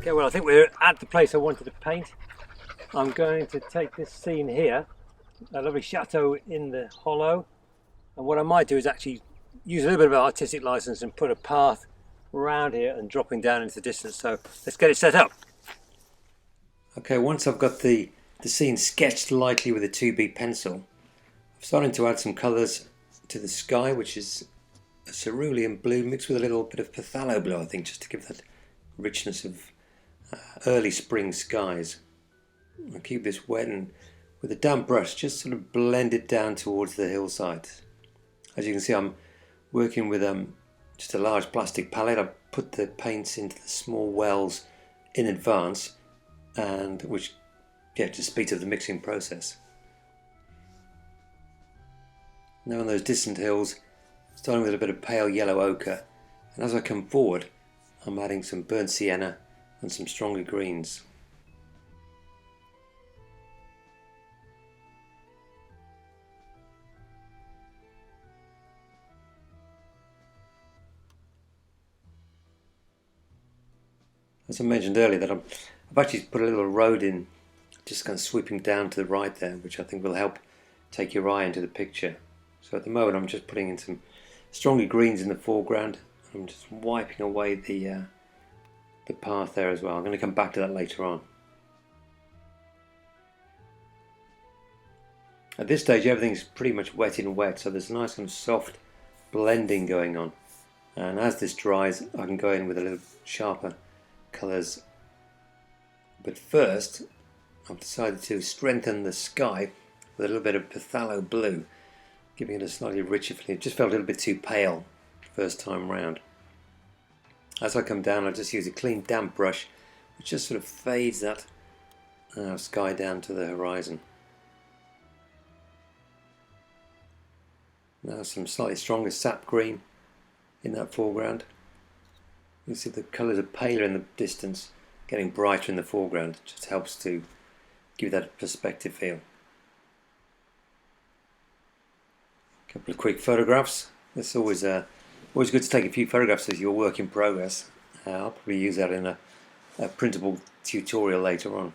Okay, well I think we're at the place I wanted to paint. I'm going to take this scene here, a lovely chateau in the hollow, and what I might do is actually use a little bit of artistic license and put a path around here and dropping down into the distance. So let's get it set up. Okay, once I've got the scene sketched lightly with a 2B pencil, I'm starting to add some colours to the sky, which is a cerulean blue mixed with a little bit of Pthalo blue, I think, just to give that richness of early spring skies. I'll keep this wet and with a damp brush just sort of blend it down towards the hillside. As you can see, I'm working with just a large plastic palette. I've put the paints into the small wells in advance, and which just speeds up the mixing process. Now on those distant hills, starting with a bit of pale yellow ochre, and as I come forward I'm adding some burnt sienna and some stronger greens. As I mentioned earlier, that I've actually put a little road in, just kind of sweeping down to the right there, which I think will help take your eye into the picture. So at the moment I'm just putting in some stronger greens in the foreground. I'm just wiping away the path there as well. I'm going to come back to that later on. At this stage everything's pretty much wet in wet, so there's a nice kind of soft blending going on. And as this dries I can go in with a little sharper colours. But first I've decided to strengthen the sky with a little bit of Pthalo blue, giving it a slightly richer feeling. It just felt a little bit too pale first time round. As I come down I just use a clean damp brush which just sort of fades that sky down to the horizon. Now some slightly stronger sap green in that foreground. You see the colours are paler in the distance, getting brighter in the foreground. It just helps to give that perspective feel. A couple of quick photographs. It's always good to take a few photographs as your work in progress. I'll probably use that in a printable tutorial later on.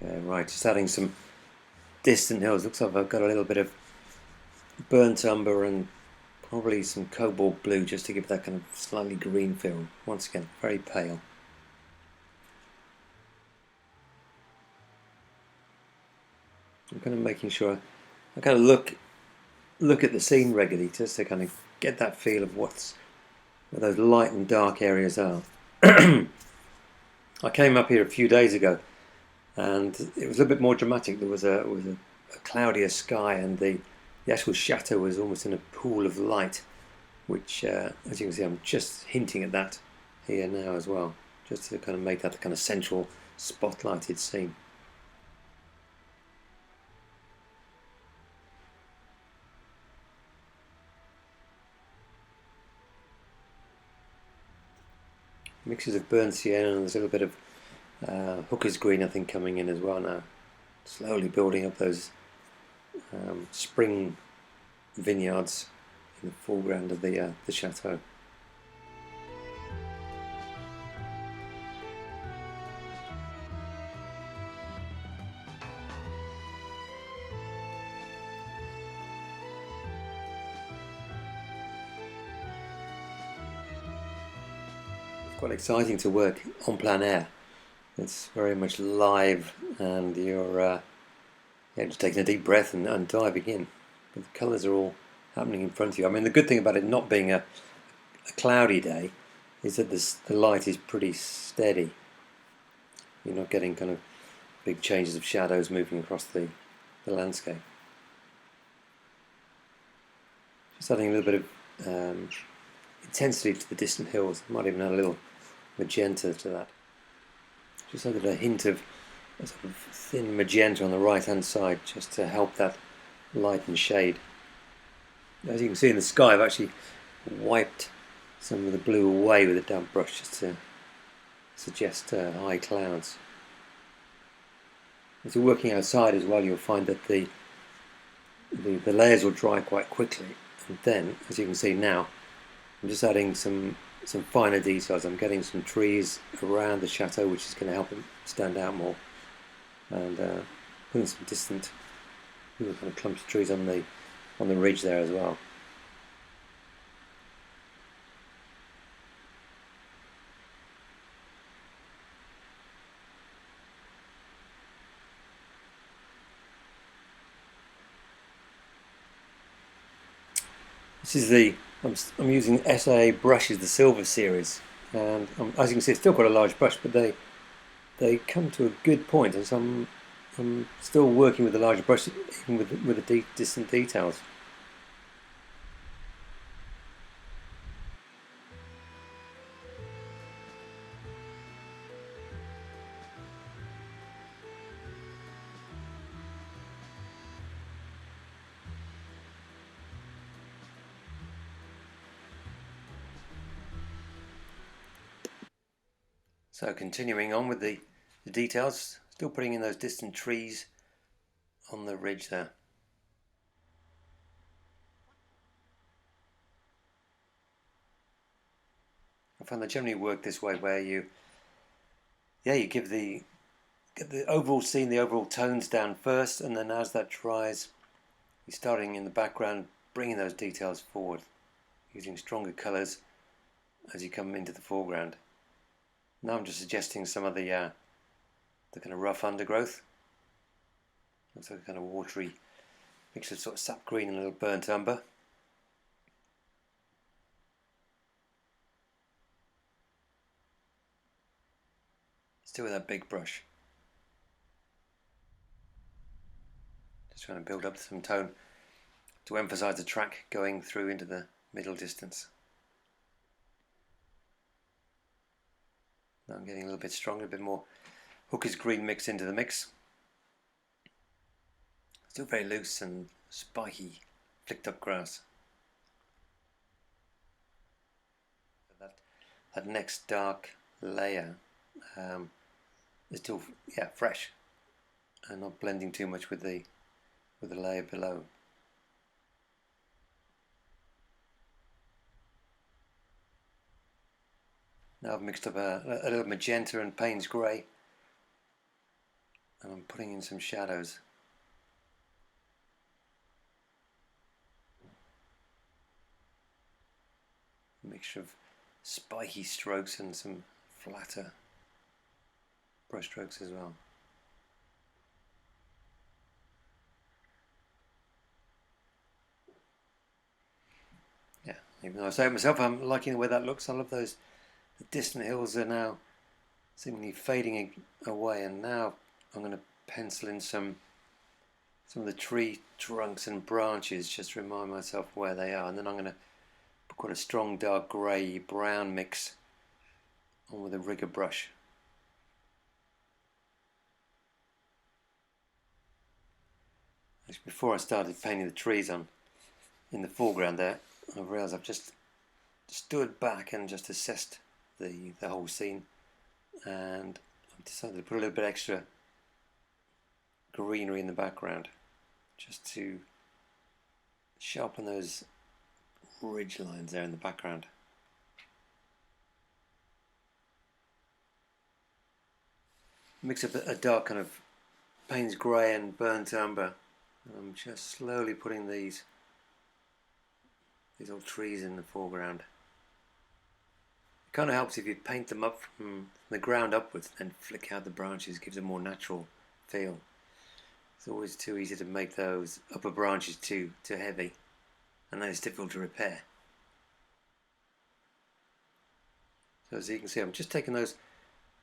Okay, right, just adding some distant hills. Looks like I've got a little bit of burnt umber and probably some cobalt blue just to give that kind of slightly green feel. Once again, very pale. I'm kind of making sure I kind of look at the scene regularly just to kind of get that feel of where those light and dark areas are. I came up here a few days ago and it was a little bit more dramatic. There was a cloudier sky, and the actual chateau was almost in a pool of light, which as you can see I'm just hinting at that here now as well, just to kind of make that kind of central spotlighted scene. Mixes of burnt sienna, and there's a little bit of hooker's green I think coming in as well now, slowly building up those spring vineyards in the foreground of the chateau. It's quite exciting to work on plein air. It's very much live, and you're just taking a deep breath and diving in. But the colours are all happening in front of you. I mean, the good thing about it not being a cloudy day is that the light is pretty steady. You're not getting kind of big changes of shadows moving across the landscape. Just adding a little bit of intensity to the distant hills. Might even add a little magenta to that. Just added a hint of a sort of thin magenta on the right hand side just to help that light and shade. As you can see in the sky, I've actually wiped some of the blue away with a damp brush just to suggest high clouds. As you're working outside as well, you'll find that the layers will dry quite quickly, and then, as you can see now, I'm just adding some finer details. I'm getting some trees around the chateau, which is going to help it stand out more, and putting some distant kind of clumps of trees on the ridge there as well. This is I'm using SA brushes, the silver series, and as you can see, it's still quite a large brush, but they come to a good point, and so I'm still working with the larger brush, even with the distant details. So continuing on with the details, still putting in those distant trees on the ridge there. I find they generally work this way, where you get the overall scene, the overall tones down first, and then as that dries, you're starting in the background, bringing those details forward, using stronger colours as you come into the foreground. Now I'm just suggesting some of the kind of rough undergrowth. Looks like a kind of watery mixture of sort of sap green and a little burnt umber. Still with that big brush. Just trying to build up some tone to emphasise the track going through into the middle distance. Now I'm getting a little bit stronger, a bit more Hooker's green mixed into the mix. Still very loose and spiky, flicked up grass. That next dark layer is still fresh and not blending too much with the layer below. Now I've mixed up a little magenta and Payne's grey, and I'm putting in some shadows. A mixture of spiky strokes and some flatter brush strokes as well. Yeah, even though I say it myself, I'm liking the way that looks. I love those. The distant hills are now seemingly fading away, and now I'm going to pencil in some of the tree trunks and branches just to remind myself where they are, and then I'm going to put quite a strong dark grey brown mix on with a rigger brush. Before I started painting the trees on in the foreground there, I realised I've just stood back and just assessed the whole scene, and I've decided to put a little bit extra greenery in the background just to sharpen those ridge lines there in the background. Mix up a dark kind of Payne's grey and burnt umber, and I'm just slowly putting these old trees in the foreground. It kind of helps if you paint them up from the ground upwards and flick out the branches, gives a more natural feel. It's always too easy to make those upper branches too heavy, and then it's difficult to repair. So as you can see, I'm just taking those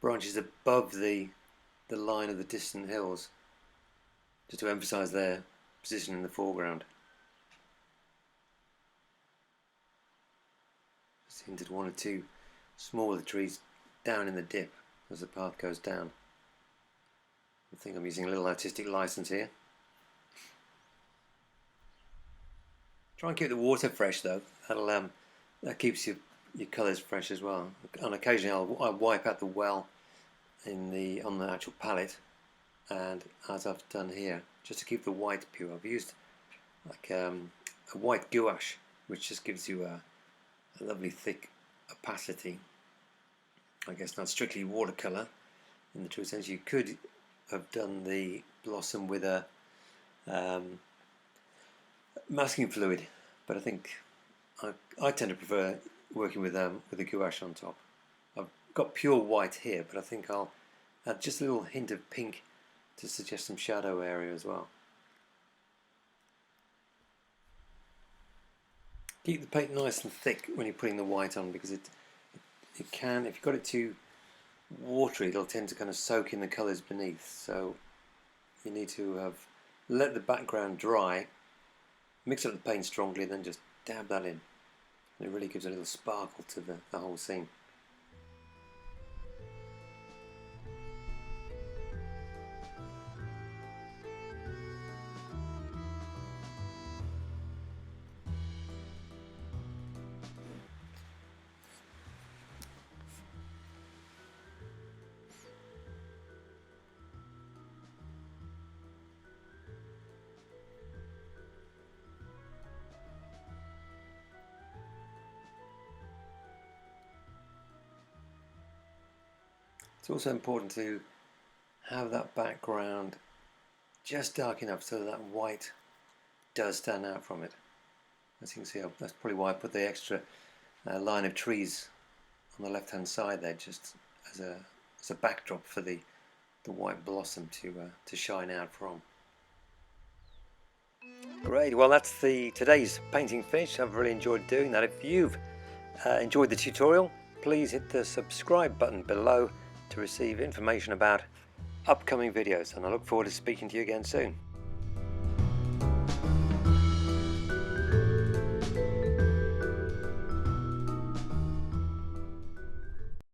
branches above the line of the distant hills just to emphasise their position in the foreground. Just hinted one or two smaller trees down in the dip as the path goes down. I think I'm using a little artistic license here. Try and keep the water fresh though. That keeps your colours fresh as well. On occasion I'll wipe out the well on the actual palette, and as I've done here, just to keep the white pure, I've used like a white gouache, which just gives you a lovely thick opacity. I guess not strictly watercolour in the true sense. You could have done the blossom with a masking fluid, but I think I tend to prefer working with a gouache on top. I've got pure white here, but I think I'll add just a little hint of pink to suggest some shadow area as well. Keep the paint nice and thick when you're putting the white on, because it can, if you've got it too watery, it'll tend to kind of soak in the colours beneath. So you need to have let the background dry, mix up the paint strongly, then just dab that in. And it really gives a little sparkle to the whole scene. It's also important to have that background just dark enough so that white does stand out from it. As you can see, that's probably why I put the extra line of trees on the left hand side there, just as a backdrop for the white blossom to shine out from. Great, well that's today's painting finish. I've really enjoyed doing that. If you've enjoyed the tutorial, please hit the subscribe button below to receive information about upcoming videos, and I look forward to speaking to you again soon.